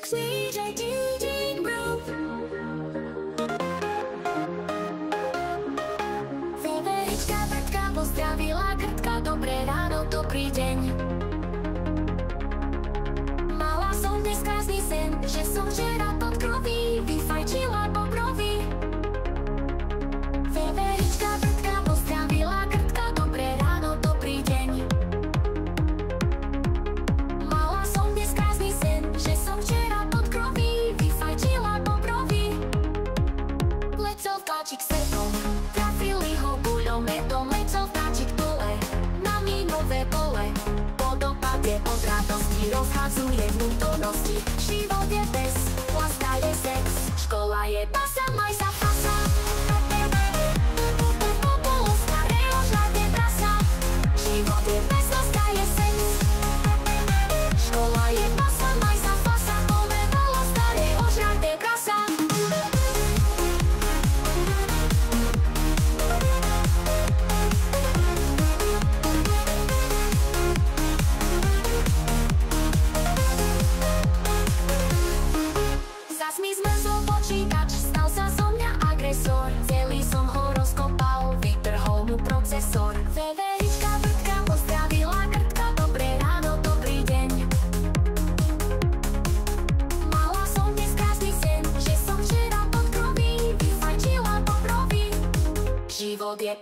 DJ Group. Veverička Vrtka pozdravila Krtka, dobré ráno, dobrý deň. Mala som dnes krásny sen, že som včera pod kroví vyfajčila bobrovi. Veverička Vrtka pozdravila Krtka, dobré ráno, dobrý deň. Mala som dnes krásny sen, že som včera pod kroví vyfajčila bobrovi. Lecel vtáčik srpom, trafili ho guľom medom, lecel vtáčik dole na mínové pole. Po dopade od radosti rozhadzuje vnútornosti. Život je bez, láska je sex, škola je pasa, maj sa pasa. Popolo starého žádne trasa. Život je bez, láska je sex, škola je pasa, maj sa pasa. Povedalo starého žádne krasa. Zas mi zmrzol počítač, stal sa zo mňa agresor. Celý som ho rozkopal, vytrhol mu procesor. Veverička Vrtka pozdravila Krtka, dobré ráno, dobrý deň. Mala som dnes krásny sen, že som včera pod kroví vyfajčila bobrovi. Život je